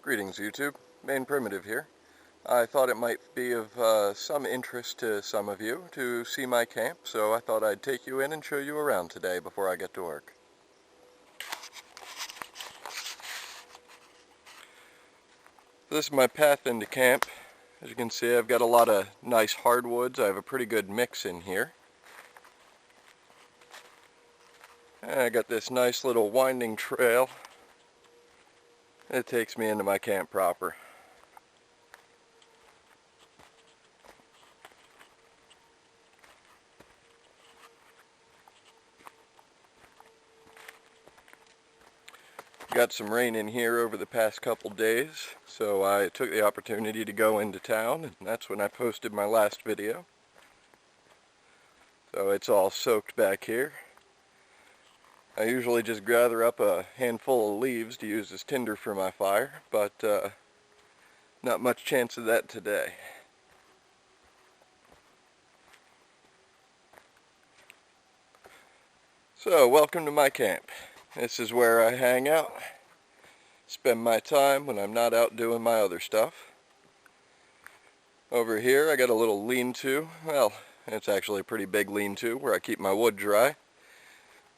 Greetings YouTube, maineprimitive here. I thought it might be of some interest to some of you to see my camp, so I thought I'd take you in and show you around today before I get to work. This is my path into camp. As you can see, I've got a lot of nice hardwoods. I have a pretty good mix in here. And I got this nice little winding trail. It takes me into my camp proper. Got some rain in here over the past couple days, so I took the opportunity to go into town, and that's when I posted my last video. So it's all soaked back here. I usually just gather up a handful of leaves to use as tinder for my fire, but not much chance of that today. So, welcome to my camp. This is where I hang out, spend my time when I'm not out doing my other stuff. Over here I got a little lean-to. Well, it's actually a pretty big lean-to where I keep my wood dry.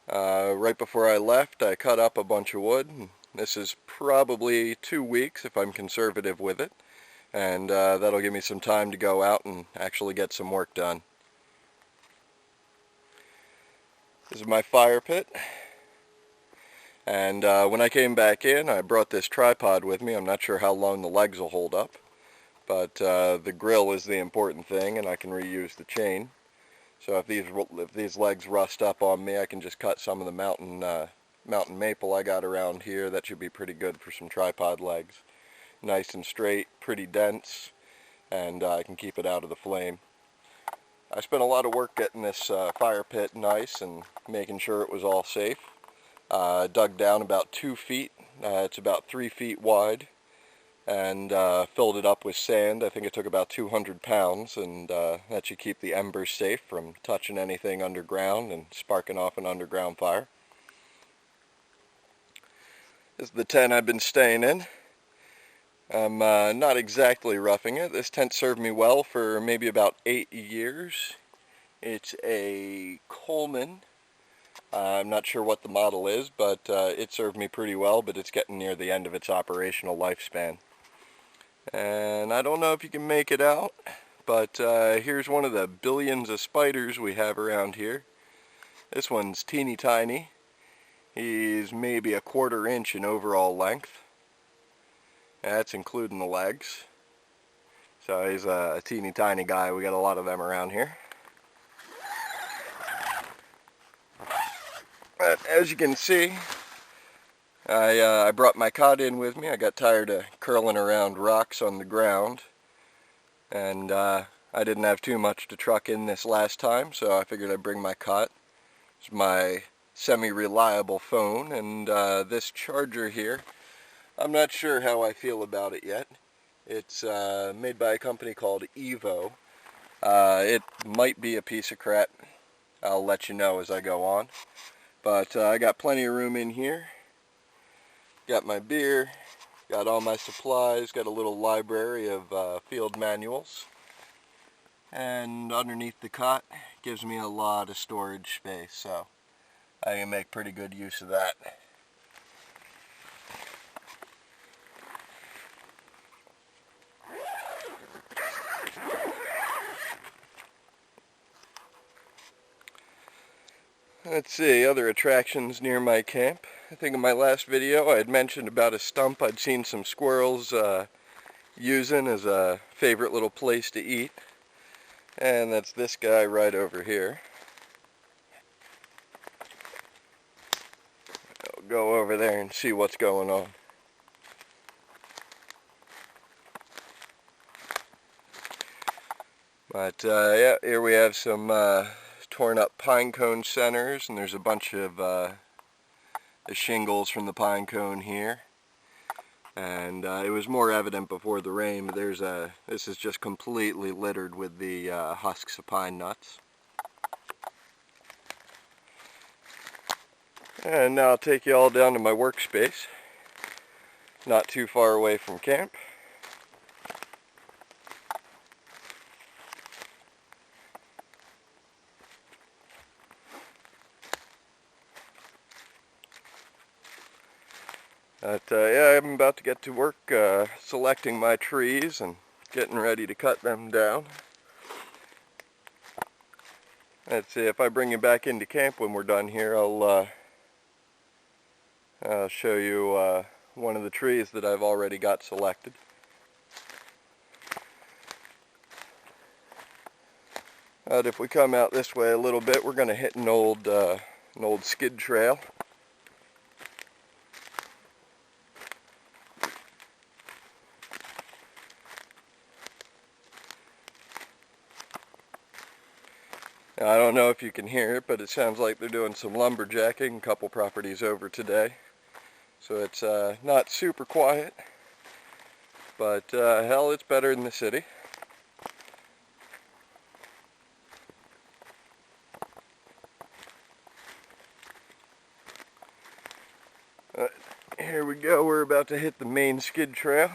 Right before I left, I cut up a bunch of wood. This is probably 2 weeks if I'm conservative with it, and that'll give me some time to go out and actually get some work done. This is my fire pit, and when I came back in, I brought this tripod with me. I'm not sure how long the legs will hold up, but the grill is the important thing, and I can reuse the chain. So if these legs rust up on me, I can just cut some of the mountain maple I got around here. That should be pretty good for some tripod legs. Nice and straight, pretty dense, and I can keep it out of the flame. I spent a lot of work getting this fire pit nice and making sure it was all safe. Dug down about 2 feet. It's about 3 feet wide, and filled it up with sand. I think it took about 200 pounds, and that should keep the embers safe from touching anything underground and sparking off an underground fire. This is the tent I've been staying in. I'm not exactly roughing it. This tent served me well for maybe about 8 years. It's a Coleman. I'm not sure what the model is, but it served me pretty well, but it's getting near the end of its operational lifespan. And I don't know if you can make it out, but here's one of the billions of spiders we have around here. This one's teeny tiny. He's maybe a 1/4 inch in overall length. That's including the legs. So he's a teeny tiny guy. We got a lot of them around here. But as you can see, I brought my cot in with me. I got tired of curling around rocks on the ground, and I didn't have too much to truck in this last time, so I figured I'd bring my cot. It's my semi-reliable phone, and this charger here, I'm not sure how I feel about it yet. It's made by a company called Evo. It might be a piece of crap. I'll let you know as I go on. But I got plenty of room in here. Got my beer, got all my supplies, got a little library of field manuals. And underneath the cot gives me a lot of storage space, so I can make pretty good use of that. Let's see, other attractions near my camp. I think in my last video I had mentioned about a stump I'd seen some squirrels using as a favorite little place to eat. And that's this guy right over here. I'll go over there and see what's going on. But yeah, here we have some torn up pine cone centers, and there's a bunch of the shingles from the pine cone here. And it was more evident before the rain, but this is just completely littered with the husks of pine nuts. And now I'll take you all down to my workspace. not too far away from camp. But yeah, I'm about to get to work selecting my trees and getting ready to cut them down. Let's see, if I bring you back into camp when we're done here, I'll show you one of the trees that I've already got selected. But if we come out this way a little bit, we're going to hit an old skid trail. Now, I don't know if you can hear it, but it sounds like they're doing some lumberjacking a couple properties over today. So it's not super quiet, but hell, it's better than the city. Here we go, we're about to hit the main skid trail.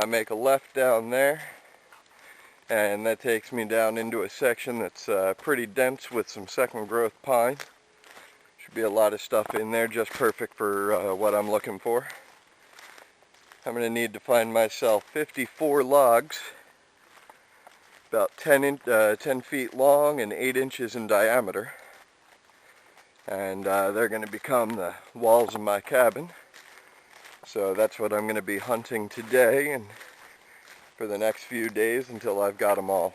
Make a left down there, and that takes me down into a section that's pretty dense with some second growth pine. Should be a lot of stuff in there, just perfect for what I'm looking for. I'm going to need to find myself 54 logs, about 10 feet long and 8 inches in diameter. And they're going to become the walls of my cabin. So that's what I'm going to be hunting today and for the next few days until I've got them all.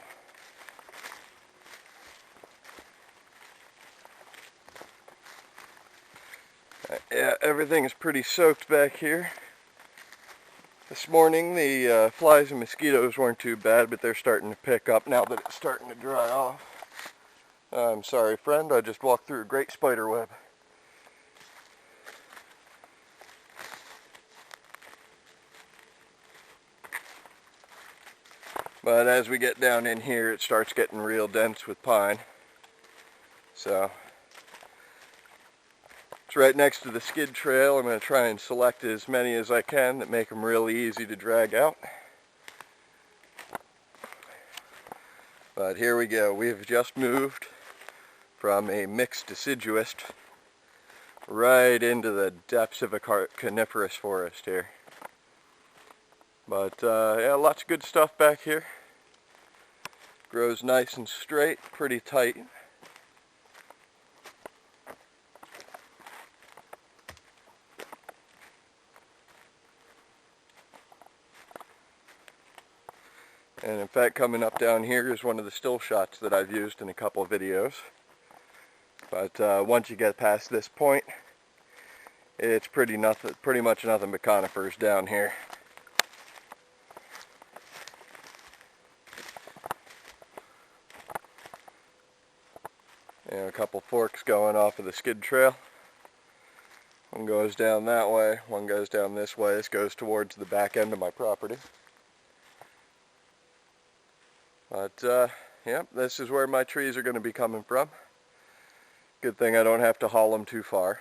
Yeah, everything is pretty soaked back here. This morning the flies and mosquitoes weren't too bad, but they're starting to pick up now that it's starting to dry off. I'm sorry, friend, I just walked through a great spider web. But as we get down in here, it starts getting real dense with pine. So it's right next to the skid trail. I'm going to try and select as many as I can that make them really easy to drag out. But here we go. We've just moved from a mixed deciduous right into the depths of a coniferous forest here. But yeah, lots of good stuff back here. Grows nice and straight, pretty tight. And in fact, coming up down here is one of the still shots that I've used in a couple of videos. But once you get past this point, it's pretty much nothing but conifers down here. And a couple forks going off of the skid trail. One goes down that way, one goes down this way. This goes towards the back end of my property. But yep, this is where my trees are going to be coming from. Good thing I don't have to haul them too far.